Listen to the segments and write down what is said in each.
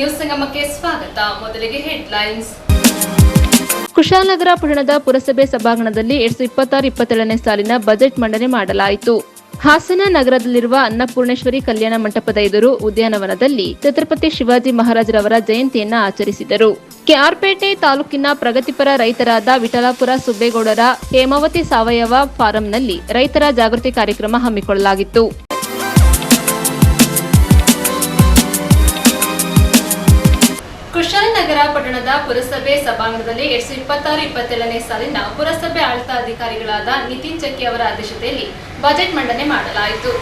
News ಸಂಗಮಕ್ಕೆ ಸ್ವಾಗತ. ಮೊದಲಿಗೆ headlines. Kushalnagar ಪಟ್ಟಣದ ಪುರಸಭೆ ಸಭಾಂಗಣದಲ್ಲಿ 2026-27ನೇ ಸಾಲಿನ ಬಜೆಟ್ ಮಂಡನೆ ಮಾಡಲಾಯಿತು. ಹಾಸನ ನಗರದಲ್ಲಿರುವ ಅನ್ನಪೂರ್ಣೇಶ್ವರಿ ಕಲ್ಯಾಣ ಮಂಟಪದ ಎದುರು ಉದ್ಯಾನವನದಲ್ಲಿ ಛತ್ರಪತಿ ಶಿವಾಜಿ ಮಹಾರಾಜರವರ ಜಯಂತಿಯನ್ನ ಆಚರಿಸಿದರು. ಕೆಆರ್ಪೇಟೆ ತಾಲೂಕಿನ ಪ್ರಗತಿಪರ ರೈತರಾದ ವಿಠಲಾಪುರ ಸುಬ್ಬೇಗೌಡರ ಹೇಮಾವತಿ ಸಾವಯವ ಫಾರಂನಲ್ಲಿ ರೈತರ ಜಾಗೃತಿ ಕಾರ್ಯಕ್ರಮ ಹಮ್ಮಿಕೊಳ್ಳಲಾಗಿತ್ತು. ಕುಶಾಲನಗರ ಪಟ್ಟಣದ ಪುರಸಭೆ ಸಭಾಂಗಣದಲ್ಲಿ 2026-27ನೇ ಸಾಲಿನ ಪುರಸಭೆ ಆಡಳಿತಾಧಿಕಾರಿಗಳಾದ ನಿತಿನ್ ಚಕ್ಕಿ ಅವರ ಅಧ್ಯಕ್ಷತೆಯಲ್ಲಿ ಬಜೆಟ್ ಮಂಡನೆ ಮಾಡಲಾಯಿತು.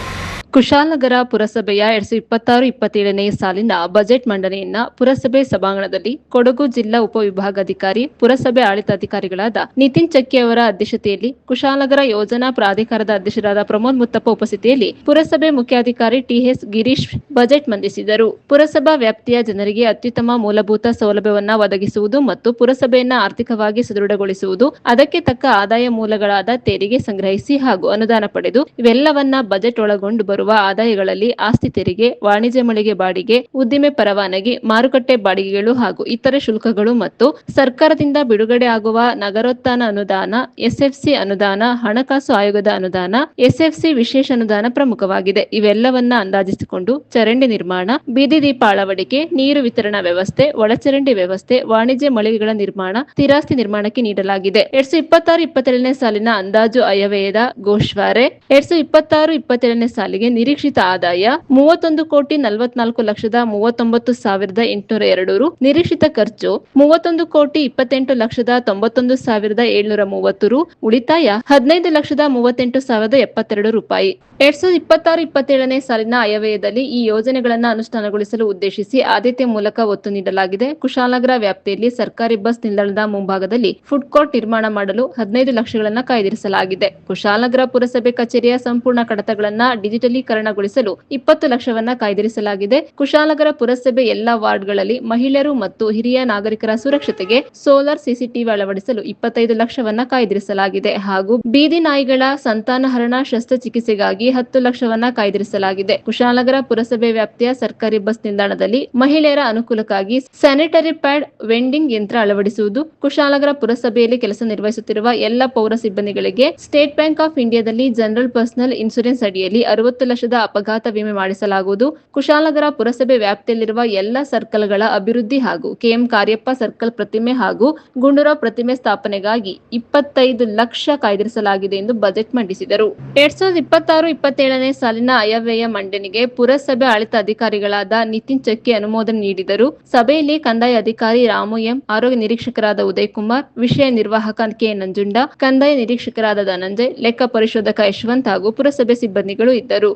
ಕುಶಾಲನಗರ ಪುರಸಭೆಯ 2026-27ನೇ ಸಾಲಿನ ಬಜೆಟ್ ಮಂಡನೆಯನ್ನ ಪುರಸಭೆ ಸಭಾಂಗಣದಲ್ಲಿ ಕೊಡಗು ಜಿಲ್ಲಾ ಉಪವಿಭಾಗಾಧಿಕಾರಿ ಪುರಸಭೆ ಆಡಳಿತಾಧಿಕಾರಿಗಳಾದ ನಿತಿನ್ ಚಕ್ಕಿ ಅವರ ಅಧ್ಯಕ್ಷತೆಯಲ್ಲಿ, ಕುಶಾಲನಗರ ಯೋಜನಾ ಪ್ರಾಧಿಕಾರದ ಅಧ್ಯಕ್ಷರಾದ ಪ್ರಮೋದ್ ಮುತ್ತಪ್ಪ ಉಪಸ್ಥಿತಿಯಲ್ಲಿ ಪುರಸಭೆ ಮುಖ್ಯಾಧಿಕಾರಿ ಟಿಎಸ್ ಗಿರೀಶ್ ಬಜೆಟ್ ಮಂಡಿಸಿದರು. ಪುರಸಭಾ ವ್ಯಾಪ್ತಿಯ ಜನರಿಗೆ ಅತ್ಯುತ್ತಮ ಮೂಲಭೂತ ಸೌಲಭ್ಯವನ್ನ ಒದಗಿಸುವುದು ಮತ್ತು ಪುರಸಭೆಯನ್ನ ಆರ್ಥಿಕವಾಗಿ ಸದೃಢಗೊಳಿಸುವುದು, ಅದಕ್ಕೆ ತಕ್ಕ ಆದಾಯ ಮೂಲಗಳಾದ ತೆರಿಗೆ ಸಂಗ್ರಹಿಸಿ ಹಾಗೂ ಅನುದಾನ ಪಡೆದು ಇವೆಲ್ಲವನ್ನ ಬಜೆಟ್ ಒಳಗೊಂಡು ಬರುವ ಆದಾಯಗಳಲ್ಲಿ ಆಸ್ತಿ ತೆರಿಗೆ, ವಾಣಿಜ್ಯ ಮಳಿಗೆ ಬಾಡಿಗೆ, ಉದ್ದಿಮೆ ಪರವಾನಗಿ, ಮಾರುಕಟ್ಟೆ ಬಾಡಿಗೆಗಳು ಹಾಗೂ ಇತರೆ ಶುಲ್ಕಗಳು ಮತ್ತು ಸರ್ಕಾರದಿಂದ ಬಿಡುಗಡೆ ಆಗುವ ನಗರೋತ್ಥಾನ ಅನುದಾನ, ಎಸ್ಎಫ್ಸಿ ಅನುದಾನ, ಹಣಕಾಸು ಆಯೋಗದ ಅನುದಾನ, ಎಸ್ಎಫ್ಸಿ ವಿಶೇಷ ಅನುದಾನ ಪ್ರಮುಖವಾಗಿದೆ. ಇವೆಲ್ಲವನ್ನ ಅಂದಾಜಿಸಿಕೊಂಡು ಚರಂಡಿ ನಿರ್ಮಾಣ, ಬೀದಿ ದೀಪ ಅಳವಡಿಕೆ, ನೀರು ವಿತರಣಾ ವ್ಯವಸ್ಥೆ, ಒಳಚರಂಡಿ ವ್ಯವಸ್ಥೆ, ವಾಣಿಜ್ಯ ಮಳಿಗೆಗಳ ನಿರ್ಮಾಣ, ಸ್ಥಿರಾಸ್ತಿ ನಿರ್ಮಾಣಕ್ಕೆ ನೀಡಲಾಗಿದೆ. 2026-27ನೇ ಸಾಲಿನ ಅಂದಾಜು ಆಯವ್ಯಯದ ಗೋಶ್ವಾರೆ 2026-27ನೇ ಸಾಲಿಗೆ ನಿರೀಕ್ಷಿತ ಆದಾಯ 31,44,39,802 ರು. ನಿರೀಕ್ಷಿತ ಖರ್ಚು 31,28,91,730 ರು. ಉಳಿತಾಯ 15,38,072 ರೂಪಾಯಿ. 2026-27ನೇ ಸಾಲಿನ ಆಯವ್ಯಯದಲ್ಲಿ ಈ ಯೋಜನೆಗಳನ್ನು ಅನುಷ್ಠಾನಗೊಳಿಸಲು ಉದ್ದೇಶಿಸಿ ಆದ್ಯತೆ ಮೂಲಕ ಒತ್ತು ನೀಡಲಾಗಿದೆ. ಕುಶಾಲನಗರ ವ್ಯಾಪ್ತಿಯಲ್ಲಿ ಸರ್ಕಾರಿ ಬಸ್ ನಿಲ್ದಾಣದ ಮುಂಭಾಗದಲ್ಲಿ ಫುಡ್ ಕೋರ್ಟ್ ನಿರ್ಮಾಣ ಮಾಡಲು 15 ಲಕ್ಷಗಳನ್ನು ಕಾಯ್ದಿರಿಸಲಾಗಿದೆ. ಕುಶಾಲನಗರ ಪುರಸಭೆ ಕಚೇರಿಯ ಸಂಪೂರ್ಣ ಕಡತಗಳನ್ನು ಡಿಜಿಟಲೀಕರಣಗೊಳಿಸಲು 20 ಲಕ್ಷವನ್ನ ಕಾಯ್ದಿರಿಸಲಾಗಿದೆ. ಕುಶಾಲನಗರ ಪುರಸಭೆ ಎಲ್ಲಾ ವಾರ್ಡ್ಗಳಲ್ಲಿ ಮಹಿಳೆಯರು ಮತ್ತು ಹಿರಿಯ ನಾಗರಿಕರ ಸುರಕ್ಷತೆಗೆ ಸೋಲಾರ್ ಸಿಸಿಟಿವಿ ಅಳವಡಿಸಲು 25 ಲಕ್ಷವನ್ನ ಕಾಯ್ದಿರಿಸಲಾಗಿದೆ ಹಾಗೂ ಬೀದಿ ನಾಯಿಗಳ ಸಂತಾನಹರಣ ಶಸ್ತ್ರಚಿಕಿತ್ಸೆಗಾಗಿ 10 ಲಕ್ಷವನ್ನ ಕಾಯ್ದಿರಿಸಲಾಗಿದೆ. ಕುಶಾಲನಗರ ಪುರಸಭೆ ವ್ಯಾಪ್ತಿಯ ಸರ್ಕಾರಿ ಬಸ್ ನಿಲ್ದಾಣದಲ್ಲಿ ಮಹಿಳೆಯರ ಅನುಕೂಲಕ್ಕಾಗಿ ಸ್ಯಾನಿಟರಿ ಪ್ಯಾಡ್ ವೆಂಡಿಂಗ್ ಯಂತ್ರ ಅಳವಡಿಸುವುದು. ಕುಶಾಲನಗರ ಪುರಸಭೆಯಲ್ಲಿ ಕೆಲಸ ನಿರ್ವಹಿಸುತ್ತಿರುವ ಎಲ್ಲ ಪೌರ ಸಿಬ್ಬಂದಿಗಳಿಗೆ ಸ್ಟೇಟ್ ಬ್ಯಾಂಕ್ ಆಫ್ ಇಂಡಿಯಾದಲ್ಲಿ ಜನರಲ್ ಪರ್ಸನಲ್ ಇನ್ಶೂರೆನ್ಸ್ ಅಡಿಯಲ್ಲಿ 60 ಲಕ್ಷದ ಅಪಘಾತ ವಿಮೆ ಮಾಡಿಸಲಾಗುವುದು. ಕುಶಾಲನಗರ ಪುರಸಭೆ ವ್ಯಾಪ್ತಿಯಲ್ಲಿರುವ ಎಲ್ಲ ಸರ್ಕಲ್ಗಳ ಅಭಿವೃದ್ಧಿ ಹಾಗೂ ಕೆಎಂ ಕಾರ್ಯಪ್ಪ ಸರ್ಕಲ್ ಪ್ರತಿಮೆ ಹಾಗೂ ಗುಂಡೂರಾವ್ ಪ್ರತಿಮೆ ಸ್ಥಾಪನೆಗಾಗಿ 25 ಲಕ್ಷ ಕಾಯ್ದಿರಿಸಲಾಗಿದೆ ಎಂದು ಬಜೆಟ್ ಮಂಡಿಸಿದರು. 2026-27ನೇ ಸಾಲಿನ ಆಯವ್ಯಯ ಮಂಡನೆಗೆ ಪುರಸಭೆ ಆಡಳಿತಾಧಿಕಾರಿಗಳಾದ ನಿತಿನ್ ಚಕ್ಕಿ ಅನುಮೋದನೆ ನೀಡಿದರು. ಸಭೆಯಲ್ಲಿ ಕಂದಾಯ ಅಧಿಕಾರಿ ರಾಮು ಎಂ, ಆರೋಗ್ಯ ನಿರೀಕ್ಷಕರಾದ ಉದಯ್ ಕುಮಾರ್, ವಿಷಯ ನಿರ್ವಾಹಕ ಕೆ ನಂಜುಂಡ, ಕಂದಾಯ ನಿರೀಕ್ಷಕರಾದ ಧನಂಜಯ್, ಲೆಕ್ಕ ಪರಿಶೋಧಕ ಯಶವಂತ್ ಹಾಗೂ ಪುರಸಭೆ ಸಿಬ್ಬಂದಿಗಳು ಇದ್ದರು.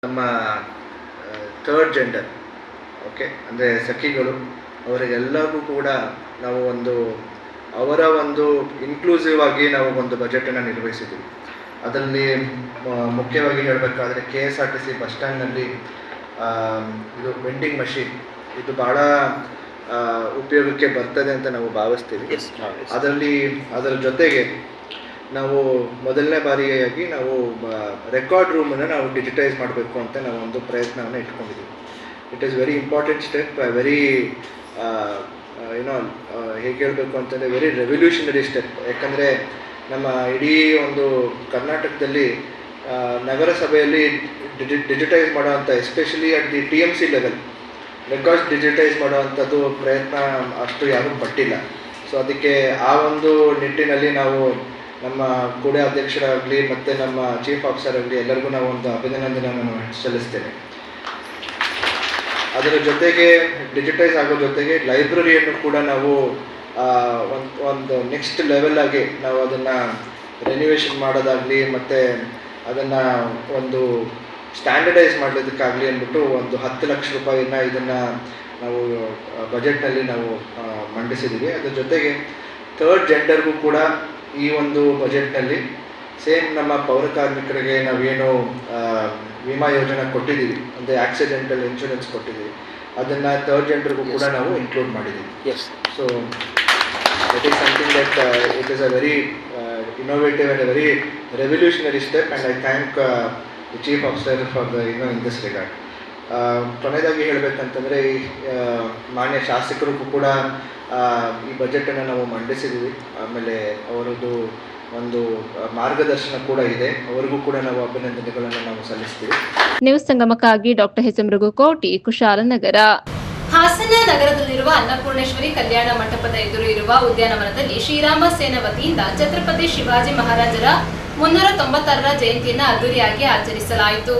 ನಮ್ಮ ಥರ್ಡ್ ಜೆಂಡರ್ ಅಂದರೆ ಸಖಿಗಳು ಅವರಿಗೆಲ್ಲರಿಗೂ ಕೂಡ ನಾವು ಅವರ ಇನ್ಕ್ಲೂಸಿವ್ ಆಗಿ ನಾವು ಒಂದು ಬಜೆಟನ್ನು ನಿರ್ವಹಿಸಿದ್ದೀವಿ. ಅದರಲ್ಲಿ ಮುಖ್ಯವಾಗಿ ಹೇಳಬೇಕಾದ್ರೆ KSRTC ಬಸ್ ಸ್ಟ್ಯಾಂಡ್ನಲ್ಲಿ ಇದು ವೆಂಡಿಂಗ್ ಮಷೀನ್ ಇದು ಭಾಳ ಉಪಯೋಗಕ್ಕೆ ಬರ್ತದೆ ಅಂತ ನಾವು ಭಾವಿಸ್ತೀವಿ. ಅದರ ಜೊತೆಗೆ ನಾವು ಮೊದಲನೇ ಬಾರಿಯಾಗಿ ನಾವು ರೆಕಾರ್ಡ್ ರೂಮನ್ನು ನಾವು ಡಿಜಿಟೈಸ್ ಮಾಡಬೇಕು ಅಂತ ನಾವು ಒಂದು ಪ್ರಯತ್ನವನ್ನು ಇಟ್ಕೊಂಡಿದ್ದೀವಿ. It is very important step, very ಹೇಗೆ ಹೇಳಬೇಕು ಅಂತಂದರೆ ವೆರಿ ರೆವಲ್ಯೂಷನರಿ ಸ್ಟೆಪ್. ಯಾಕಂದರೆ ನಮ್ಮ ಇಡೀ ಒಂದು ಕರ್ನಾಟಕದಲ್ಲಿ ನಗರಸಭೆಯಲ್ಲಿ ಡಿಜಿಟೈಸ್ ಮಾಡೋವಂಥ, especially at the TMC level records digitise ಮಾಡೋವಂಥದ್ದು ಪ್ರಯತ್ನ ಅಷ್ಟು ಯಾರೂ ಪಟ್ಟಿಲ್ಲ. ಸೊ ಅದಕ್ಕೆ ಆ ಒಂದು ನಿಟ್ಟಿನಲ್ಲಿ ನಾವು ನಮ್ಮ ಕೂಡ ಅಧ್ಯಕ್ಷರಾಗಲಿ ಮತ್ತು ನಮ್ಮ ಚೀಫ್ ಆಫೀಸರ್ ಆಗಲಿ ಎಲ್ಲರಿಗೂ ನಾವು ಒಂದು ಅಭಿನಂದನೆಯನ್ನು ಸಲ್ಲಿಸ್ತೇನೆ. ಅದರ ಜೊತೆಗೆ ಡಿಜಿಟೈಸ್ ಆಗೋ ಜೊತೆಗೆ ಲೈಬ್ರರಿಯನ್ನು ಕೂಡ ನಾವು ಒಂದು ನೆಕ್ಸ್ಟ್ ಲೆವೆಲ್ ಆಗಿ ನಾವು ಅದನ್ನು ರೆನ್ಯುವೇಷನ್ ಮಾಡೋದಾಗಲಿ ಮತ್ತು ಅದನ್ನು ಒಂದು ಸ್ಟ್ಯಾಂಡರ್ಡೈಸ್ ಮಾಡೋದಕ್ಕಾಗಲಿ ಅಂದ್ಬಿಟ್ಟು ಒಂದು 10 ಲಕ್ಷ ರೂಪಾಯಿನ ಇದನ್ನು ನಾವು ಬಜೆಟ್ನಲ್ಲಿ ನಾವು ಮಂಡಿಸಿದ್ದೀವಿ. ಅದರ ಜೊತೆಗೆ ಥರ್ಡ್ ಜೆಂಡರ್ಗೂ ಕೂಡ ಈ ಒಂದು ಬಜೆಟ್ನಲ್ಲಿ ಸೇಮ್ ನಮ್ಮ ಪೌರ ಕಾರ್ಮಿಕರಿಗೆ ನಾವೇನು ವಿಮಾ ಯೋಜನೆ ಕೊಟ್ಟಿದ್ದೀವಿ, ಅಂದರೆ ಆಕ್ಸಿಡೆಂಟಲ್ ಇನ್ಶೂರೆನ್ಸ್ ಕೊಟ್ಟಿದ್ದೀವಿ, ಅದನ್ನು ಥರ್ಡ್ ಜೆಂಡರ್ಗೂ ಕೂಡ ನಾವು ಇನ್ಕ್ಲೂಡ್ ಮಾಡಿದ್ದೀವಿ. So that is something that it is a very innovative and a very revolutionary step, and I thank the Chief Officer for in this regard. ಕೊನೆಯದಾಗಿ ಹೇಳಬೇಕಂತಂದರೆ ಮಾನ್ಯ ಶಾಸಕರಿಗೂ ಕೂಡ ಈ ಬಜೆಟನ್ನು ನಾವು ಮಂಡಿಸಿದ್ದೀವಿ. ಆಮೇಲೆ ಅವರದ್ದು ಒಂದು ಮಾರ್ಗದರ್ಶನ ಕೂಡ ಇದೆ, ಅವರಿಗೂ ಕೂಡ ನಾವು ಅಭಿನಂದನೆಗಳನ್ನು ನಾವು ಸಲ್ಲಿಸ್ತೀವಿ. ನ್ಯೂಸ್ ಸಂಗಮಕ್ಕಾಗಿ doctor H M Raghukoti, Kushalanagar. Hassan ನಗರದಲ್ಲಿರುವ ಅನ್ನಪೂರ್ಣೇಶ್ವರಿ ಕಲ್ಯಾಣ ಮಂಟಪದ ಎದುರು ಇರುವ ಉದ್ಯಾನವನದಲ್ಲಿ ಶ್ರೀರಾಮ ಸೇನಾ ವತಿಯಿಂದ ಛತ್ರಪತಿ ಶಿವಾಜಿ ಮಹಾರಾಜರ 396ರ ಜಯಂತಿಯನ್ನು ಅದ್ದೂರಿಯಾಗಿ ಆಚರಿಸಲಾಯಿತು.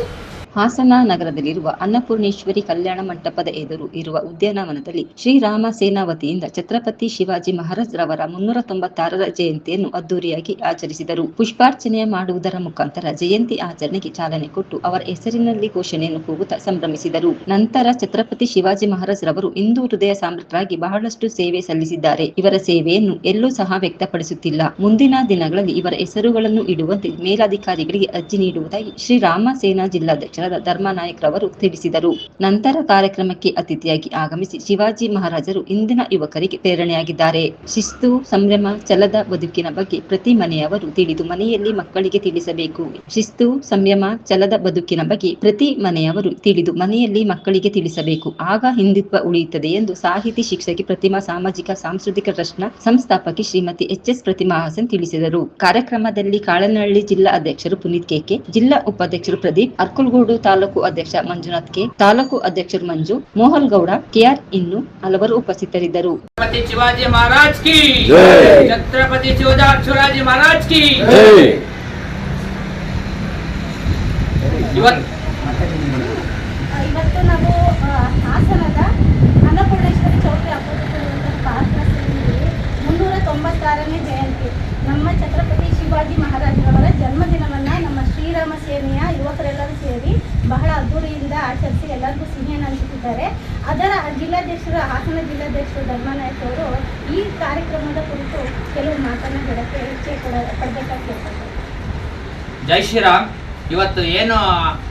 ಹಾಸನ ನಗರದಲ್ಲಿರುವ ಅನ್ನಪೂರ್ಣೇಶ್ವರಿ ಕಲ್ಯಾಣ ಮಂಟಪದ ಎದುರು ಇರುವ ಉದ್ಯಾನವನದಲ್ಲಿ ಶ್ರೀರಾಮ ಸೇನಾ ವತಿಯಿಂದ ಛತ್ರಪತಿ ಶಿವಾಜಿ ಮಹಾರಾಜ್ ರವರ 396ರ ಜಯಂತಿಯನ್ನು ಅದ್ದೂರಿಯಾಗಿ ಆಚರಿಸಿದರು. ಪುಷ್ಪಾರ್ಚನೆ ಮಾಡುವುದರ ಮುಖಾಂತರ ಜಯಂತಿ ಆಚರಣೆಗೆ ಚಾಲನೆ ಕೊಟ್ಟು ಅವರ ಹೆಸರಿನಲ್ಲಿ ಘೋಷಣೆಯನ್ನು ಕೂಗುತ್ತಾ ಸಂಭ್ರಮಿಸಿದರು. ನಂತರ ಛತ್ರಪತಿ ಶಿವಾಜಿ ಮಹಾರಾಜ್ ರವರು ಹಿಂದೂ ಹೃದಯ ಸಾಮ್ರಾಟರಾಗಿ ಬಹಳಷ್ಟು ಸೇವೆ ಸಲ್ಲಿಸಿದ್ದಾರೆ. ಇವರ ಸೇವೆಯನ್ನು ಎಲ್ಲೂ ಸಹ ವ್ಯಕ್ತಪಡಿಸುತ್ತಿಲ್ಲ. ಮುಂದಿನ ದಿನಗಳಲ್ಲಿ ಇವರ ಹೆಸರುಗಳನ್ನು ಇಡುವಂತೆ ಮೇಲಾಧಿಕಾರಿಗಳಿಗೆ ಅರ್ಜಿ ನೀಡುವುದಾಗಿ ಶ್ರೀರಾಮ ಸೇನಾ ಜಿಲ್ಲಾಧ್ಯಕ್ಷ ಧರ್ಮನಾಯಕ್ ರವರು ತಿಳಿಸಿದರು. ನಂತರ ಕಾರ್ಯಕ್ರಮಕ್ಕೆ ಅತಿಥಿಯಾಗಿ ಆಗಮಿಸಿ ಶಿವಾಜಿ ಮಹಾರಾಜರು ಇಂದಿನ ಯುವಕರಿಗೆ ಪ್ರೇರಣೆಯಾಗಿದ್ದಾರೆ. ಶಿಸ್ತು, ಸಂಯಮ, ಛಲದ ಬದುಕಿನ ಬಗ್ಗೆ ಪ್ರತಿ ಮನೆಯವರು ತಿಳಿದು ಮನೆಯಲ್ಲಿ ಮಕ್ಕಳಿಗೆ ತಿಳಿಸಬೇಕು. ಶಿಸ್ತು, ಸಂಯಮ, ಛಲದ ಬದುಕಿನ ಬಗ್ಗೆ ಪ್ರತಿ ಮನೆಯವರು ತಿಳಿದು ಮನೆಯಲ್ಲಿ ಮಕ್ಕಳಿಗೆ ತಿಳಿಸಬೇಕು. ಆಗ ಹಿಂದುತ್ವ ಉಳಿಯುತ್ತದೆ ಎಂದು ಸಾಹಿತಿ ಶಿಕ್ಷಕಿ ಪ್ರತಿಮಾ ಸಾಮಾಜಿಕ ಸಾಂಸ್ಕೃತಿಕ ಟ್ರಸ್ಟ್ನ ಸಂಸ್ಥಾಪಕಿ ಶ್ರೀಮತಿ ಎಚ್.ಎಸ್. ಪ್ರತಿಮಾ ಹಾಸನ್ ತಿಳಿಸಿದರು. ಕಾರ್ಯಕ್ರಮದಲ್ಲಿ ಕಾಳನಹಳ್ಳಿ ಜಿಲ್ಲಾ ಅಧ್ಯಕ್ಷರು ಪುನೀತ್ ಕೆಕೆ, ಜಿಲ್ಲಾ ಉಪಾಧ್ಯಕ್ಷರು ಪ್ರದೀಪ್, ಅರ್ಕಲ್ಗೂಡು ತಾಲೂಕು ಅಧ್ಯಕ್ಷ ಮಂಜುನಾಥ್ ಕೆ, ತಾಲೂಕು ಅಧ್ಯಕ್ಷರು ಮಂಜು, ಮೋಹನ್ ಗೌಡ, ಕೆಆರ್ ಇನ್ನು ಹಲವರು ಉಪಸ್ಥಿತರಿದ್ದರು. ಛತ್ರಪತಿ ಶಿವಾಜಿ ಮಹಾರಾಜ್ ಕಿ ಛತ್ರಪತಿ ಶಿವಾಜಿ ಮಹಾರಾಜ್ ಕಿ ಇವತ್ತು ನಾವು ಹಾಸನದ ಅನ್ನಪೂರ್ಣೇಶ್ವರಿ ಚೌಟ್ರಿ ಅಪೋಸಿಟ್ ಪಾರ್ಕ್ 396ನೇ ಜಯಂತಿ ನಮ್ಮ ಛತ್ರಪತಿ ಶಿವಾಜಿ ಮಹಾರಾಜರವರ ಜನ್ಮದಿನವನ್ನು ನಮ್ಮ ಶ್ರೀರಾಮ ಸೇನೆಯ ಯುವಕರೆಲ್ಲರೂ ಸೇರಿ ಬಹಳ ಅದ್ದೂರಿಯಿಂದ ಆಚರಿಸಿ ಎಲ್ಲರಿಗೂ ಸಿಹಿಯನ್ನು ಹಂಚುತ್ತಿದ್ದಾರೆ. ಅದರ ಜಿಲ್ಲಾಧ್ಯಕ್ಷರು ಹಾಸನ ಜಿಲ್ಲಾಧ್ಯಕ್ಷರು ಧರ್ಮನಾಯಕ್ ಅವರು ಈ ಕಾರ್ಯಕ್ರಮದ ಕುರಿತು ಕೆಲವು ಮಾತನ್ನು ಹೇಳಕ್ಕೆ ಇಚ್ಛೆ ಪಡಬೇಕಾಗಿ ಕೇಳ್ತಾರೆ. ಜೈ ಶ್ರೀರಾಮ್. ಇವತ್ತು ಏನು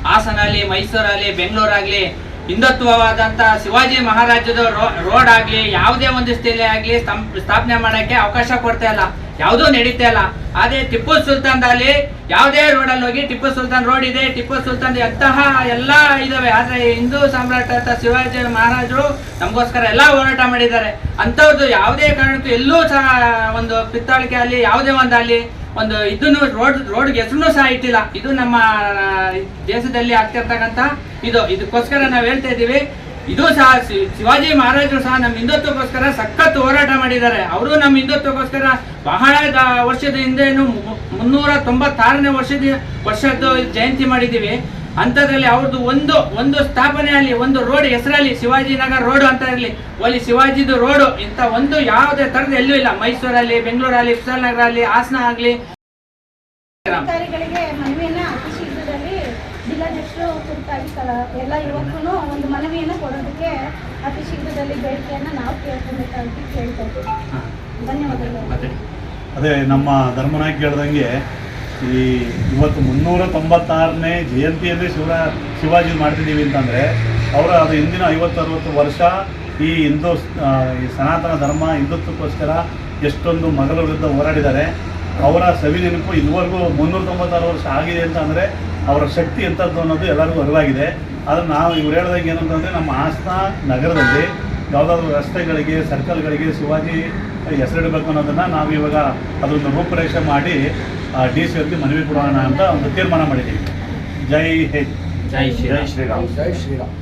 ಹಾಸನಲ್ಲಿ, ಮೈಸೂರಲ್ಲಿ, ಬೆಂಗಳೂರಾಗ್ಲಿ ಹಿಂದುತ್ವವಾದಂತ ಶಿವಾಜಿ ಮಹಾರಾಜದ ರೋಡ್ ಆಗ್ಲಿ ಯಾವುದೇ ಒಂದು ಸ್ಥಳ ಆಗ್ಲಿ ಸ್ಥಾಪನೆ ಮಾಡಕ್ಕೆ ಅವಕಾಶ ಕೊಡ್ತಾ ಇಲ್ಲ, ಯಾವುದೂ ನಡೀತಾ ಇಲ್ಲ. ಅದೇ ಟಿಪ್ಪು ಸುಲ್ತಾನ್ದಲ್ಲಿ ಯಾವುದೇ ರೋಡಲ್ಲಿ ಹೋಗಿ ಟಿಪ್ಪು ಸುಲ್ತಾನ್ ರೋಡ್ ಇದೆ, ಟಿಪ್ಪು ಸುಲ್ತಾನ್ ಅಂತಹ ಎಲ್ಲ ಇದಾವೆ. ಆದ್ರೆ ಹಿಂದೂ ಸಾಮ್ರಾಟ ಶಿವಾಜಿ ಮಹಾರಾಜರು ನಮಗೋಸ್ಕರ ಎಲ್ಲ ಹೋರಾಟ ಮಾಡಿದ್ದಾರೆ. ಅಂಥವ್ರದ್ದು ಯಾವುದೇ ಕಾರಣಕ್ಕೂ ಎಲ್ಲೂ ಸಹ ಒಂದು ಪಿತ್ತಾಳಿಕೆ ಅಲ್ಲಿ ಯಾವುದೇ ಒಂದಲ್ಲಿ ಒಂದು ಇದನ್ನು ರೋಡ್ಗೆ ಹೆಸರು ಸಹ ಇಟ್ಟಿಲ್ಲ. ಇದು ನಮ್ಮ ದೇಶದಲ್ಲಿ ಆಗ್ತಿರ್ತಕ್ಕಂಥ ಇದಕ್ಕೋಸ್ಕರ ನಾವು ಹೇಳ್ತಾ ಇದ್ದೀವಿ. ಇದು ಸಹ ಶಿವಾಜಿ ಮಹಾರಾಜರು ಸಹ ನಮ್ಮ ಹಿಂದುತ್ವಕ್ಕೋಸ್ಕರ ಸಖತ್ ಹೋರಾಟ ಮಾಡಿದ್ದಾರೆ. ಅವರು ನಮ್ಮ ಹಿಂದುತ್ವಕ್ಕೋಸ್ಕರ ಬಹಳ ವರ್ಷದ ಹಿಂದೆನು 396ನೇ ವರ್ಷದ ಜಯಂತಿ ಮಾಡಿದ್ದೀವಿ. ಅಂಥದ್ರಲ್ಲಿ ಅವ್ರದ್ದು ಒಂದು ಸ್ಥಾಪನೆ ಅಲ್ಲಿ, ಒಂದು ರೋಡ್ ಹೆಸರಲ್ಲಿ ಶಿವಾಜಿ ನಗರ್ ರೋಡ್ ಅಂತ ಇರಲಿ, ಅಲ್ಲಿ ಶಿವಾಜಿದು ರೋಡು ಇಂಥ ಒಂದು ಯಾವುದೇ ತರದ ಎಲ್ಲೂ ಇಲ್ಲ. ಮೈಸೂರಲ್ಲಿ, ಬೆಂಗಳೂರಲ್ಲಿ, ಕುಶಾಲನಗರ ಅಲ್ಲಿ, ಹಾಸನ ಆಗಲಿ. ಅಧಿಕಾರಿಗಳಿಗೆ ಮನವಿಯನ್ನ ಅತಿ ಶೀಘ್ರದಲ್ಲಿ ಜಿಲ್ಲಾಧ್ಯಕ್ಷರು ಕುರಿತಾಗಿ ಎಲ್ಲ ಯುವಕರು ಒಂದು ಮನವಿಯನ್ನು ಕೊಡೋದಕ್ಕೆ ಅತಿ ಶೀಘ್ರದಲ್ಲಿ ಬೇಡಿಕೆಯನ್ನು ನಾವು ಕೇಳ್ಕೊಬೇಕಾಗಿ ಕೇಳ್ಕೊಳ್ತೀವಿ. ಧನ್ಯವಾದಗಳು. ಅದೇ ನಮ್ಮ ಧರ್ಮನಾಯಕ್ ಹೇಳ್ದಂಗೆ ಇವತ್ತು 396ನೇ ಜಯಂತಿಯಲ್ಲಿ ಶಿವಾಜಿ ಮಾಡ್ತಿದ್ದೀವಿ ಅಂತಂದರೆ ಅದು ಹಿಂದಿನ 50-60 ವರ್ಷ ಈ ಸನಾತನ ಧರ್ಮ ಹಿಂದುತ್ವಕ್ಕೋಸ್ಕರ ಎಷ್ಟೊಂದು ಮಗಳ ವಿರುದ್ಧ ಹೋರಾಡಿದ್ದಾರೆ. ಅವರ ಸವಿ ನೆನಪು ಇದುವರೆಗೂ 396 ವರ್ಷ ಆಗಿದೆ ಅಂತ ಅಂದರೆ ಅವರ ಶಕ್ತಿ ಎಂಥದ್ದು ಅನ್ನೋದು ಎಲ್ಲರಿಗೂ ಅರಿವಾಗಿದೆ. ಆದರೆ ಇವ್ರು ಹೇಳ್ದಂಗೆ ಏನಂತಂದರೆ ನಮ್ಮ ಹಾಸನ ನಗರದಲ್ಲಿ ಯಾವುದಾದ್ರೂ ರಸ್ತೆಗಳಿಗೆ, ಸರ್ಕಲ್ಗಳಿಗೆ ಶಿವಾಜಿ ಹೆಸರಿಡಬೇಕು ಅನ್ನೋದನ್ನು ನಾವು ಇವಾಗ ಅದೊಂದು ರೂಪರೇಷೆ ಮಾಡಿ DC ಅವರಿಗೆ ಮನವಿ ಕೊಡೋಣ ಅಂತ ಒಂದು ತೀರ್ಮಾನ ಮಾಡಿದ್ದೀವಿ. ಜೈ ಹಿಂದ್, ಜೈ ಶ್ರೀರಾಮ್. ಜೈ ಶ್ರೀರಾಮ್.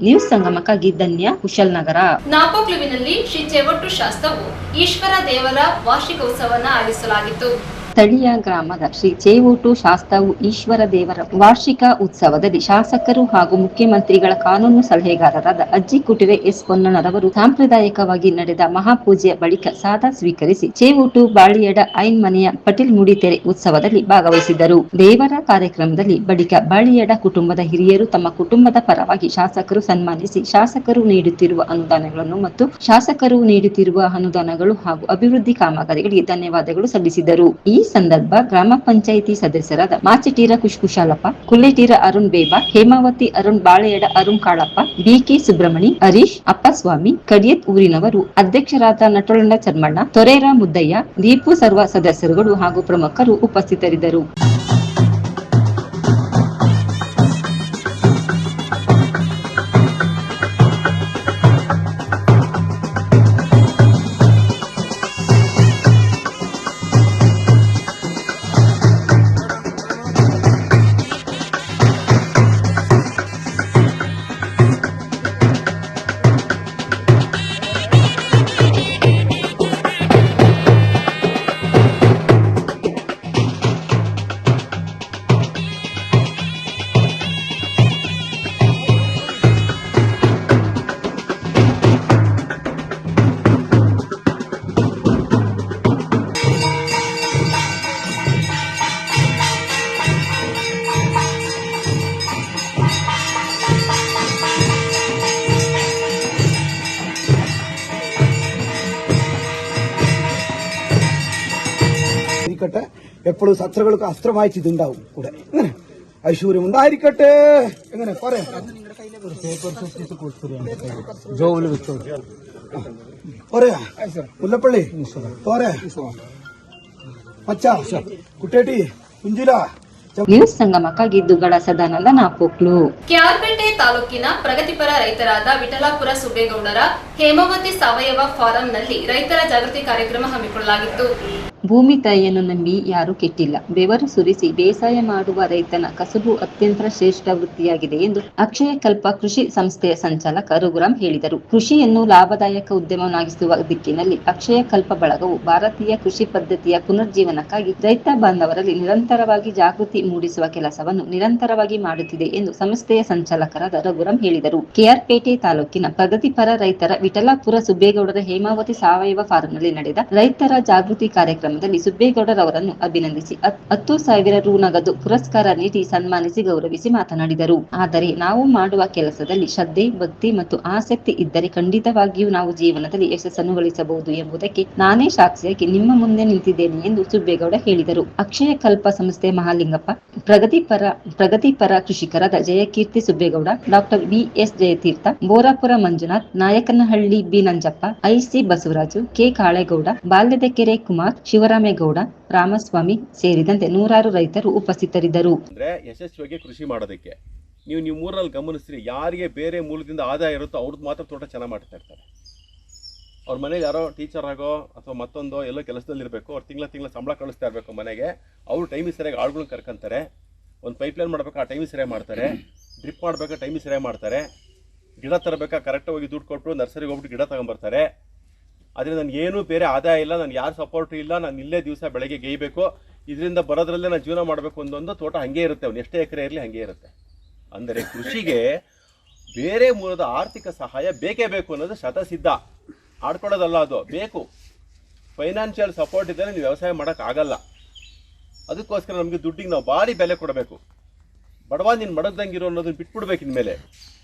ನ್ಯೂಸ್ ಸಂಗಮಕ್ಕಾಗಿ ಧನ್ಯ, ಕುಶಾಲನಗರ. ನಾಪೋಕ್ಲುವಿನಲ್ಲಿ ಶ್ರೀ ಚೆವಟ್ಟು ಶಾಸ್ತ್ರವು ಈಶ್ವರ ದೇವರ ವಾರ್ಷಿಕ ಉತ್ಸವವನ್ನು ಆಯೋಜಿಸಲಾಗಿತ್ತು. ಸ್ಥಳೀಯ ಗ್ರಾಮದ ಶ್ರೀ ಚೇವೂಟು ಶಾಸ್ತ್ರವು ಈಶ್ವರ ದೇವರ ವಾರ್ಷಿಕ ಉತ್ಸವದಲ್ಲಿ ಶಾಸಕರು ಹಾಗೂ ಮುಖ್ಯಮಂತ್ರಿಗಳ ಕಾನೂನು ಸಲಹೆಗಾರರಾದ ಅಜ್ಜಿ ಕುಟಿರೆ ಎಸ್ ಪೊನ್ನಣ್ಣರವರು ಸಾಂಪ್ರದಾಯಿಕವಾಗಿ ನಡೆದ ಮಹಾಪೂಜೆಯ ಬಳಿಕ ಸಾದಾ ಸ್ವೀಕರಿಸಿ ಚೇವೂಟು ಬಾಳಿಯಡ ಐನ್ ಮನೆಯ ಪಟೇಲ್ ಮುಡಿತೆರೆ ಉತ್ಸವದಲ್ಲಿ ಭಾಗವಹಿಸಿದ್ದರು. ದೇವರ ಕಾರ್ಯಕ್ರಮದಲ್ಲಿ ಬಳಿಕ ಬಾಳಿಯಡ ಕುಟುಂಬದ ಹಿರಿಯರು ತಮ್ಮ ಕುಟುಂಬದ ಪರವಾಗಿ ಶಾಸಕರು ಸನ್ಮಾನಿಸಿ ಶಾಸಕರು ನೀಡುತ್ತಿರುವ ಅನುದಾನಗಳನ್ನು ಮತ್ತು ಶಾಸಕರು ನೀಡುತ್ತಿರುವ ಅನುದಾನಗಳು ಹಾಗೂ ಅಭಿವೃದ್ಧಿ ಕಾಮಗಾರಿಗಳಿಗೆ ಧನ್ಯವಾದಗಳು ಸಲ್ಲಿಸಿದರು. ಈ ಸಂದರ್ಭ ಗ್ರಾಮ ಪಂಚಾಯಿತಿ ಸದಸ್ಯರಾದ ಮಾಚಿಟೀರ ಕುಶಾಲಪ್ಪ, ಕುಲ್ಲೆಟೀರ ಅರುಣ್ ಬೇಬಾ, ಹೇಮಾವತಿ ಅರುಣ್, ಬಾಳೆಯಡ ಅರುಣ್ ಕಾಳಪ್ಪ, ಬಿಕೆ ಸುಬ್ರಹ್ಮಣಿ, ಹರೀಶ್, ಅಪ್ಪಸ್ವಾಮಿ, ಕಡಿಯತ್ ಊರಿನವರು, ಅಧ್ಯಕ್ಷರಾದ ನಟೊಳ್ಳ ಚರ್ಮಣ್ಣ, ತೊರೇರ ಮುದ್ದಯ್ಯ, ದೀಪು ಸರ್ವ ಸದಸ್ಯರುಗಳು ಹಾಗೂ ಪ್ರಮುಖರು ಉಪಸ್ಥಿತರಿದ್ದರು. ഉണ്ടായിരിക്കട്ടെ. എപ്പോഴും ശത്രുക്കൾക്ക് അസ്ത്രമായിട്ടുണ്ടാവും കൂടെ. ഐശ്വര്യം ഉണ്ടായിരിക്കട്ടെ. എങ്ങനെ പറയാം? പറയാ മുല്ലപ്പള്ളി പറയാ ಮಚ್ಚ ಕುಟ್ಟೇಟಿ ಕುಂಜಿಲ ನ್ಯೂಸ್ ಸಂಗಮಕ್ಕಾಗಿ ದುಗ್ಗಳ ಸದಾನಂದ ನಾಪೋಕ್ಲು. ಕೆಆರ್ಪೇಟೆ ತಾಲೂಕಿನ ಪ್ರಗತಿಪರ ರೈತರಾದ ವಿಠಲಾಪುರ ಸುಬ್ಬೇಗೌಡರ ಹೇಮಾವತಿ ಸಾವಯವ ಫಾರಂನಲ್ಲಿ ರೈತರ ಜಾಗೃತಿ ಕಾರ್ಯಕ್ರಮ ಹಮ್ಮಿಕೊಳ್ಳಲಾಗಿತ್ತು. ಭೂಮಿ ತಾಯಿಯನ್ನು ನಂಬಿ ಯಾರೂ ಕೆಟ್ಟಿಲ್ಲ. ಬೆವರು ಸುರಿಸಿ ಬೇಸಾಯ ಮಾಡುವ ರೈತನ ಕಸುಬು ಅತ್ಯಂತ ಶ್ರೇಷ್ಠ ವೃತ್ತಿಯಾಗಿದೆ ಎಂದು ಅಕ್ಷಯ ಕಲ್ಪ ಕೃಷಿ ಸಂಸ್ಥೆಯ ಸಂಚಾಲಕ ರಘುರಾಮ್ ಹೇಳಿದರು. ಕೃಷಿಯನ್ನು ಲಾಭದಾಯಕ ಉದ್ಯಮವನ್ನಾಗಿಸುವ ದಿಕ್ಕಿನಲ್ಲಿ ಅಕ್ಷಯ ಕಲ್ಪ ಬಳಗವು ಭಾರತೀಯ ಕೃಷಿ ಪದ್ಧತಿಯ ಪುನರ್ಜೀವನಕ್ಕಾಗಿ ರೈತ ಬಾಂಧವರಲ್ಲಿ ನಿರಂತರವಾಗಿ ಜಾಗೃತಿ ಮೂಡಿಸುವ ಕೆಲಸವನ್ನು ನಿರಂತರವಾಗಿ ಮಾಡುತ್ತಿದೆ ಎಂದು ಸಂಸ್ಥೆಯ ಸಂಚಾಲಕರಾದ ರಘುರಾಮ್ ಹೇಳಿದರು. ಕೆಆರ್ಪೇಟೆ ತಾಲೂಕಿನ ಪ್ರಗತಿಪರ ರೈತರ ವಿಠಲಾಪುರ ಸುಬ್ಬೇಗೌಡರ ಹೇಮಾವತಿ ಸಾವಯವ ಫಾರಂನಲ್ಲಿ ನಡೆದ ರೈತರ ಜಾಗೃತಿ ಕಾರ್ಯಕ್ರಮದಲ್ಲಿ ಸುಬ್ಬೇಗೌಡರವರನ್ನು ಅಭಿನಂದಿಸಿ 10,000 ರು ನಗದು ಪುರಸ್ಕಾರ ನೀಡಿ ಸನ್ಮಾನಿಸಿ ಗೌರವಿಸಿ ಮಾತನಾಡಿದರು. ಆದರೆ ನಾವು ಮಾಡುವ ಕೆಲಸದಲ್ಲಿ ಶ್ರದ್ಧೆ, ಭಕ್ತಿ ಮತ್ತು ಆಸಕ್ತಿ ಇದ್ದರೆ ಖಂಡಿತವಾಗಿಯೂ ನಾವು ಜೀವನದಲ್ಲಿ ಯಶಸ್ಸನ್ನು ಗಳಿಸಬಹುದು ಎಂಬುದಕ್ಕೆ ನಾನೇ ಸಾಕ್ಷಿಯಾಗಿ ನಿಮ್ಮ ಮುಂದೆ ನಿಂತಿದ್ದೇನೆ ಎಂದು ಸುಬ್ಬೇಗೌಡ ಹೇಳಿದರು. ಅಕ್ಷಯ ಕಲ್ಪ ಸಂಸ್ಥೆ ಮಹಾಲಿಂಗಪ್ಪ, ಪ್ರಗತಿಪರ ಕೃಷಿಕರಾದ Jayakeerthi Subbegowda, doctor V S. Jayatheertha, Borapura Manjunath, Nayakanahalli B. Nanjappa, I C. Basavaraju, K. Kalegowda, Balyadakere Kumar, Shivaramegowda, Ramaswamy ಸೇರಿದಂತೆ ನೂರಾರು ರೈತರು ಉಪಸ್ಥಿತರಿದ್ದರು. ಅಂದ್ರೆ ಯಶಸ್ವಿಯಾಗಿ ಕೃಷಿ ಮಾಡೋದಕ್ಕೆ ನೀವು ಮೂರಲ್ಲಿ ಗಮನಿಸ್ರಿ, ಯಾರಿಗೆ ಬೇರೆ ಮೂಲದಿಂದ ಆದಾಯ ಇರುತ್ತೋ ಅವ್ರದ್ದು ಮಾತ್ರ ತೋಟ ಚೆನ್ನಾಗಿ ಮಾಡ್ತಾ ಇರ್ತಾರೆ. ಅವ್ರ ಮನೇಲಿ ಯಾರೋ ಟೀಚರ್ ಆಗೋ ಅಥವಾ ಮತ್ತೊಂದೋ ಎಲ್ಲೋ ಕೆಲಸದಲ್ಲಿರಬೇಕು, ಅವ್ರು ತಿಂಗಳ ಸಂಬಳ ಕಳಿಸ್ತಾ ಇರಬೇಕು ಮನೆಗೆ. ಅವರು ಟೈಮಿಗೆ ಸರಿಯಾಗಿ ಆಳುಗಳನ್ನ ಕರ್ಕೊಂತಾರೆ. ಒಂದು ಪೈಪ್ಲೈನ್ ಮಾಡಬೇಕು, ಆ ಟೈಮಿಗೆ ಸರಿಯಾಗಿ ಮಾಡ್ತಾರೆ. ಡ್ರಿಪ್ ಮಾಡಬೇಕಾ ಟೈಮಿಗೆ ಸರಿಯಾಗಿ ಮಾಡ್ತಾರೆ. ಗಿಡ ತರಬೇಕಾ ಕರೆಕ್ಟಾಗಿ ಹೋಗಿ ದುಡ್ಡು ಕೊಟ್ಟು ನರ್ಸರಿಗೆ ಹೋಗ್ಬಿಟ್ಟು ಗಿಡ ತಗೊಂಬರ್ತಾರೆ. ಆದರೆ ನನಗೇನು ಬೇರೆ ಆದಾಯ ಇಲ್ಲ, ನಾನು ಯಾರು ಸಪೋರ್ಟು ಇಲ್ಲ, ನಾನು ಇಲ್ಲೇ ದಿವಸ ಬೆಳಗ್ಗೆ ಗೇಯಬೇಕು, ಇದರಿಂದ ಬರೋದ್ರಲ್ಲೇ ನಾನು ಜೀವನ ಮಾಡಬೇಕು ಒಂದೊಂದು ತೋಟ ಹಾಗೆ ಇರುತ್ತೆ. ಅವ್ನು ಎಷ್ಟೇ ಎಕರೆ ಇರಲಿ ಹಾಗೆ ಇರುತ್ತೆ. ಅಂದರೆ ಕೃಷಿಗೆ ಬೇರೆ ಮೂಲದ ಆರ್ಥಿಕ ಸಹಾಯ ಬೇಕೇ ಬೇಕು ಅನ್ನೋದು ಶತಸಿದ್ಧ. ಆಡ್ಕೊಳ್ಳೋದಲ್ಲ, ಅದು ಬೇಕು. ಫೈನಾನ್ಷಿಯಲ್ ಸಪೋರ್ಟ್ ಇದ್ದರೆ ನೀವು ವ್ಯವಸಾಯ ಮಾಡೋಕ್ಕಾಗಲ್ಲ. ಅದಕ್ಕೋಸ್ಕರ ನಮಗೆ ದುಡ್ಡಿಗೆ ನಾವು ಭಾರಿ ಬೆಲೆ ಕೊಡಬೇಕು. ಬಡವ ನೀನು ಮಡಗ್ದಂಗಿರೋ ಅನ್ನೋದನ್ನ ಬಿಟ್ಬಿಡ್ಬೇಕು. ಇನ್ಮೇಲೆ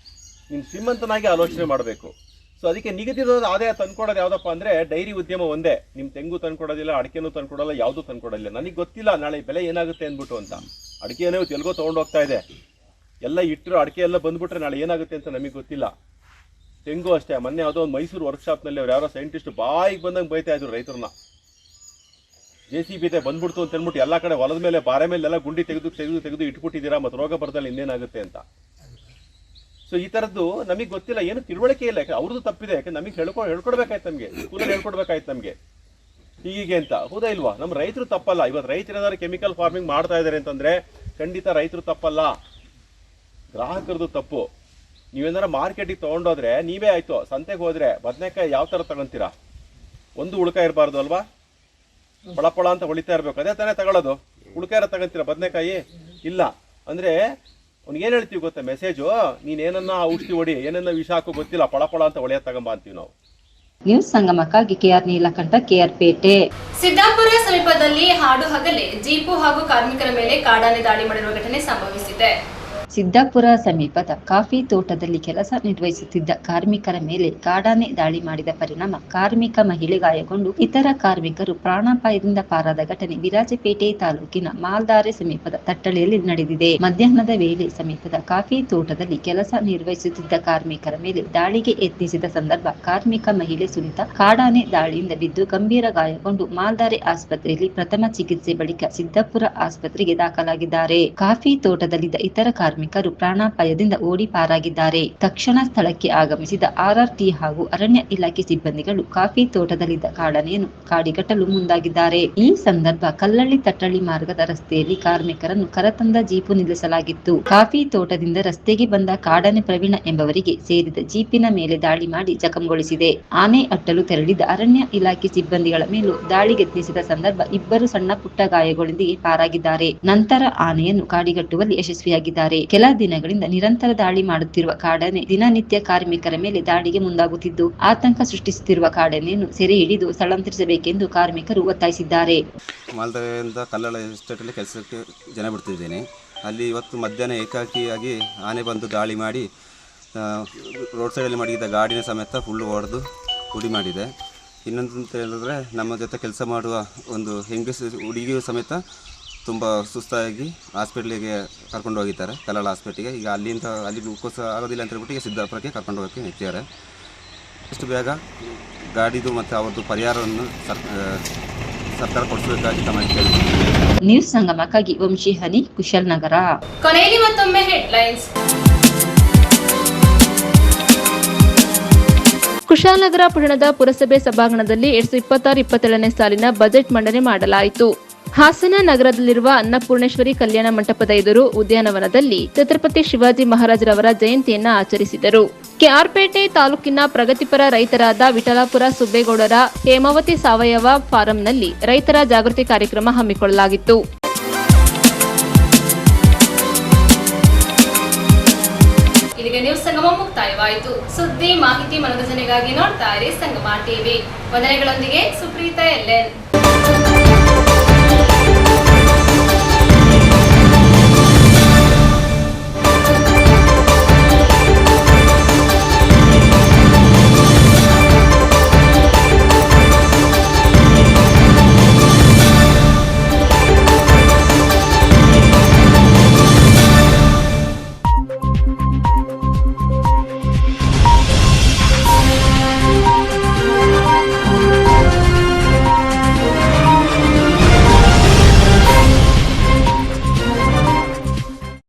ನೀನು ಶ್ರೀಮಂತನಾಗಿ ಆಲೋಚನೆ ಮಾಡಬೇಕು. ಸೊ ಅದಕ್ಕೆ ನಿಗದಿತ ಆದಾಯ ತಂದ್ಕೊಡೋದು ಯಾವುದಪ್ಪ ಅಂದರೆ ಡೈರಿ ಉದ್ಯಮ ಒಂದೇ. ನಿಮ್ಮ ತೆಂಗು ತಂದ್ಕೊಡೋದಿಲ್ಲ, ಅಡಿಕೆನೂ ತಂದ್ಕೊಡೋಲ್ಲ, ಯಾವುದೂ ತಂದ್ಕೊಡೋದಿಲ್ಲ. ನನಗೆ ಗೊತ್ತಿಲ್ಲ ನಾಳೆ ಬೆಲೆ ಏನಾಗುತ್ತೆ ಅಂದ್ಬಿಟ್ಟು ಅಂತ. ಅಡಿಕೆ ಏನೋ ತೆಲುಗೋ ತೊಗೊಂಡೋಗ್ತಾ ಇದೆ, ಎಲ್ಲ ಇಟ್ಟರು ಅಡಿಕೆ ಎಲ್ಲ ಬಂದ್ಬಿಟ್ರೆ ನಾಳೆ ಏನಾಗುತ್ತೆ ಅಂತ ನಮಗೆ ಗೊತ್ತಿಲ್ಲ. ತೆಂಗು ಅಷ್ಟೇ. ಮೊನ್ನೆ ಯಾವುದೋ ಒಂದು ಮೈಸೂರು ವರ್ಕ್ಶಾಪ್ನಲ್ಲಿ ಅವ್ರು ಯಾರೋ ಸೈಂಟಿಸ್ಟ್ ಬಾಯಿಗೆ ಬಂದಂಗೆ ಬೈತಾ ಇದ್ರು ರೈತರನ್ನ. JCB ಬಂದ್ಬಿಡ್ತು ಅಂತ ಅಂದ್ಬಿಟ್ಟು ಎಲ್ಲ ಕಡೆ ಹೊಲದ ಮೇಲೆ ಬಾರೆ ಮೇಲೆ ಎಲ್ಲ ಗುಂಡಿ ತೆಗೆದು ಇಟ್ಬಿಟ್ಟಿದ್ದೀರಾ, ಮತ್ತು ರೋಗ ಬರದಲ್ಲಿ ಇನ್ನೇನಾಗುತ್ತೆ ಅಂತ. ಸೊ ಈ ಥರದ್ದು ನಮಗೆ ಗೊತ್ತಿಲ್ಲ, ಏನು ತಿಳುವಳಿಕೆ ಇಲ್ಲ. ಯಾಕೆ ಅವ್ರದ್ದು ತಪ್ಪಿದೆ. ಯಾಕೆ ನಮಗೆ ಹೇಳ್ಕೊಡ್ಬೇಕಾಯ್ತು, ನಮಗೆ ಸ್ಕೂಲಲ್ಲಿ ಹೇಳ್ಕೊಡ್ಬೇಕಾಯ್ತು ನಮಗೆ ಹೀಗೆ ಅಂತ. ಹೌದಾ ಇಲ್ವಾ? ನಮ್ಮ ರೈತರು ತಪ್ಪಲ್ಲ. ಇವತ್ತು ರೈತರು ಏನಾದ್ರು ಕೆಮಿಕಲ್ ಫಾರ್ಮಿಂಗ್ ಮಾಡ್ತಾ ಇದ್ದಾರೆ ಅಂತಂದರೆ ಖಂಡಿತ ರೈತರು ತಪ್ಪಲ್ಲ, ಗ್ರಾಹಕರದು ತಪ್ಪು. ನೀವೇನಾರ ಮಾರ್ಕೆಟಿಗೆ ತೊಗೊಂಡೋದ್ರೆ ನೀವೇ ಆಯಿತು, ಸಂತೆಗೆ ಹೋದರೆ ಬದನೆಕಾಯಿ ಯಾವ ಥರ ತಗೊಂತೀರಾ? ಒಂದು ಉಳ್ಕ ಇರಬಾರ್ದು ಅಲ್ವಾ? ಪಳ ಅಂತ ಹೊಳಿತಾ ಇರಬೇಕು, ಅದೇ ತಾನೇ ತಗೊಳ್ಳೋದು. ಉಳ್ಕಾರ ತಗೊಂತೀರಾ ಬದನೆಕಾಯಿ? ಇಲ್ಲ. ಅಂದರೆ ಅವ್ನಿಗೇನು ಹೇಳ್ತೀವಿ ಗೊತ್ತಾ ಮೆಸೇಜು? ನೀನೇನನ್ನ ಔಷಧಿ ಹೊಡಿ, ಏನನ್ನ ವಿಷ ಹಾಕೋ ಗೊತ್ತಿಲ್ಲ, ಪಳ ಅಂತ ಹೊಳೆಯ ತಗೊಂಬ ಅಂತೀವಿ ನಾವು. ನ್ಯೂಸ್ ಸಂಗಮಕ್ಕಾಗಿ ಕೆಆರ್ ನೀಲಕಂಠ, ಕೆಆರ್ ಪೇಟೆ. ಸಿದ್ದಾಪುರ ಸಮೀಪದಲ್ಲಿ ಹಾಡು ಹಗಲೇ ಜೀಪು ಹಾಗೂ ಕಾರ್ಮಿಕರ ಮೇಲೆ ಕಾಡಾನೆ ದಾಳಿ ಮಾಡಿರುವ ಘಟನೆ ಸಂಭವಿಸಿದೆ. ಸಿದ್ದಾಪುರ ಸಮೀಪದ ಕಾಫಿ ತೋಟದಲ್ಲಿ ಕೆಲಸ ನಿರ್ವಹಿಸುತ್ತಿದ್ದ ಕಾರ್ಮಿಕರ ಮೇಲೆ ಕಾಡಾನೆ ದಾಳಿ ಮಾಡಿದ ಪರಿಣಾಮ ಕಾರ್ಮಿಕ ಮಹಿಳೆ ಗಾಯಗೊಂಡು ಇತರ ಕಾರ್ಮಿಕರು ಪ್ರಾಣಾಪಾಯದಿಂದ ಪಾರಾದ ಘಟನೆ ವಿರಾಜಪೇಟೆ ತಾಲೂಕಿನ ಮಾಲ್ದಾರೆ ಸಮೀಪದ ತಟ್ಟಳೆಯಲ್ಲಿ ನಡೆದಿದೆ. ಮಧ್ಯಾಹ್ನದ ವೇಳೆ ಸಮೀಪದ ಕಾಫಿ ತೋಟದಲ್ಲಿ ಕೆಲಸ ನಿರ್ವಹಿಸುತ್ತಿದ್ದ ಕಾರ್ಮಿಕರ ಮೇಲೆ ದಾಳಿಗೆ ಯತ್ನಿಸಿದ ಸಂದರ್ಭ ಕಾರ್ಮಿಕ ಮಹಿಳೆ ಸುನಿತಾ ಕಾಡಾನೆ ದಾಳಿಯಿಂದ ಬಿದ್ದು ಗಂಭೀರ ಗಾಯಗೊಂಡು ಮಾಲ್ದಾರೆ ಆಸ್ಪತ್ರೆಯಲ್ಲಿ ಪ್ರಥಮ ಚಿಕಿತ್ಸೆ ಬಳಿಕ ಸಿದ್ದಾಪುರ ಆಸ್ಪತ್ರೆಗೆ ದಾಖಲಾಗಿದ್ದಾರೆ. ಕಾಫಿ ತೋಟದಲ್ಲಿದ್ದ ಇತರ ಕಾರ್ಮಿಕರು ಪ್ರಾಣಾಪಾಯದಿಂದ ಓಡಿ ಪಾರಾಗಿದ್ದಾರೆ. ತಕ್ಷಣ ಸ್ಥಳಕ್ಕೆ ಆಗಮಿಸಿದ RRT ಹಾಗೂ ಅರಣ್ಯ ಇಲಾಖೆ ಸಿಬ್ಬಂದಿಗಳು ಕಾಫಿ ತೋಟದಲ್ಲಿದ್ದ ಕಾಡಾನೆಯನ್ನು ಕಾಡಿಗಟ್ಟಲು ಮುಂದಾಗಿದ್ದಾರೆ. ಈ ಸಂದರ್ಭ ಕಲ್ಲಳ್ಳಿ ತಟ್ಟಳ್ಳಿ ಮಾರ್ಗದ ರಸ್ತೆಯಲ್ಲಿ ಕಾರ್ಮಿಕರನ್ನು ಕರತಂದ ಜೀಪು ನಿಲ್ಲಿಸಲಾಗಿತ್ತು. ಕಾಫಿ ತೋಟದಿಂದ ರಸ್ತೆಗೆ ಬಂದ ಕಾಡಾನೆ ಪ್ರವೀಣ ಎಂಬವರಿಗೆ ಸೇರಿದ ಜೀಪಿನ ಮೇಲೆ ದಾಳಿ ಮಾಡಿ ಜಖಂಗೊಳಿಸಿದೆ. ಆನೆ ಅಟ್ಟಲು ತೆರಳಿದ ಅರಣ್ಯ ಇಲಾಖೆ ಸಿಬ್ಬಂದಿಗಳ ಮೇಲೂ ದಾಳಿಗೆತ್ನಿಸಿದ ಸಂದರ್ಭ ಇಬ್ಬರು ಸಣ್ಣ ಪುಟ್ಟ ಗಾಯಗಳೊಂದಿಗೆ ಪಾರಾಗಿದ್ದಾರೆ. ನಂತರ ಆನೆಯನ್ನು ಕಾಡಿಗಟ್ಟುವಲ್ಲಿ ಯಶಸ್ವಿಯಾಗಿದ್ದಾರೆ. ಕೆಲ ದಿನಗಳಿಂದ ನಿರಂತರ ದಾಳಿ ಮಾಡುತ್ತಿರುವ ಕಾಡಾನೆ ದಿನನಿತ್ಯ ಕಾರ್ಮಿಕರ ಮೇಲೆ ದಾಳಿಗೆ ಮುಂದಾಗುತ್ತಿದ್ದು ಆತಂಕ ಸೃಷ್ಟಿಸುತ್ತಿರುವ ಕಾಡಾನೆಯನ್ನು ಸೆರೆ ಹಿಡಿದು ಸ್ಥಳಾಂತರಿಸಬೇಕೆಂದು ಕಾರ್ಮಿಕರು ಒತ್ತಾಯಿಸಿದ್ದಾರೆ. ಮಾಲ್ದಾರೆಯಿಂದ ಕಲ್ಲಳ ಎಸ್ಟೇಟಲ್ಲಿ ಕೆಲಸಕ್ಕೆ ಜನ ಬಿಡ್ತಿದ್ದೇನೆ. ಅಲ್ಲಿ ಇವತ್ತು ಮಧ್ಯಾಹ್ನ ಏಕಾಕಿಯಾಗಿ ಆನೆ ಬಂದು ದಾಳಿ ಮಾಡಿ ರೋಡ್ ಸೈಡಲ್ಲಿ ಮಡಗಿದ್ದ ಗಾಡಿನ ಸಮೇತ ಫುಲ್ಲು ಹೊಡೆದು ಪುಡಿ ಮಾಡಿದೆ. ಇನ್ನೊಂದು ಅಂತ ಹೇಳಿದ್ರೆ ನಮ್ಮ ಜೊತೆ ಕೆಲಸ ಮಾಡುವ ಒಂದು ಹುಡುಗಿಯು ಸಮೇತ ತುಂಬ ಸುಸ್ತಾಗಿ ಹಾಸ್ಪಿಟ್ಲಿಗೆ ಕರ್ಕೊಂಡು ಹೋಗಿದ್ದಾರೆ, ಕಲ್ಲಳ ಹಾಸ್ಪಿಟ್ಲಿಗೆ. ಈಗ ಅಲ್ಲಿ ಗ್ಲೂಕೋಸ್ ಆಗೋದಿಲ್ಲ ಅಂತ ಹೇಳ್ಬಿಟ್ಟು ಈಗ ಸಿದ್ದಾಪುರಕ್ಕೆ ಕರ್ಕೊಂಡು ಹೋಗೋಕ್ಕೆ ನಿಂತಿದ್ದಾರೆ. ಇಷ್ಟು ಬೇಗ ಗಾಡಿದು ಮತ್ತು ಅವ್ರದ್ದು ಪರಿಹಾರವನ್ನು ಸರ್ಕಾರ ಕೊಡಿಸಬೇಕಾಗಿ ತಮಗೆ ಕೇಳಿದೆ. ನ್ಯೂಸ್ ಸಂಗಮಕ್ಕಾಗಿ ವಂಶಿ ಹನಿ, ಕುಶಾಲನಗರ. ಕೊನೆಯಲ್ಲಿ ಮತ್ತೊಮ್ಮೆ ಹೆಡ್ಲೈನ್ಸ್. ಕುಶಾಲನಗರ ಪಟ್ಟಣದ ಪುರಸಭೆ ಸಭಾಂಗಣದಲ್ಲಿ 2026-27ನೇ ಸಾಲಿನ ಬಜೆಟ್ ಮಂಡನೆ ಮಾಡಲಾಯಿತು. ಹಾಸನ ನಗರದಲ್ಲಿರುವ ಅನ್ನಪೂರ್ಣೇಶ್ವರಿ ಕಲ್ಯಾಣ ಮಂಟಪದ ಎದುರು ಉದ್ಯಾನವನದಲ್ಲಿ ಛತ್ರಪತಿ ಶಿವಾಜಿ ಮಹಾರಾಜರವರ ಜಯಂತಿಯನ್ನ ಆಚರಿಸಿದರು. ಕೆಆರ್ಪೇಟೆ ತಾಲೂಕಿನ ಪ್ರಗತಿಪರ ರೈತರಾದ ವಿಠಲಾಪುರ ಸುಬ್ಬೇಗೌಡರ ಹೇಮಾವತಿ ಸಾವಯವ ಫಾರಂನಲ್ಲಿ ರೈತರ ಜಾಗೃತಿ ಕಾರ್ಯಕ್ರಮ ಹಮ್ಮಿಕೊಳ್ಳಲಾಗಿತ್ತು. ಇಲ್ಲಿಗೆ ನ್ಯೂಸ್ ಸಂಗಮ ಮುಕ್ತಾಯವಾಯಿತು. ಸುದ್ದಿ, ಮಾಹಿತಿ, ಮನೋರಂಜನೆಗಾಗಿ ನೋಡ್ತಾ ಇರಿ ಸಂಗಮ ಟಿವಿ. ವಂದನೆಗಳೊಂದಿಗೆ ಸುಪ್ರೀತಾ ಎಲ್ಎನ್.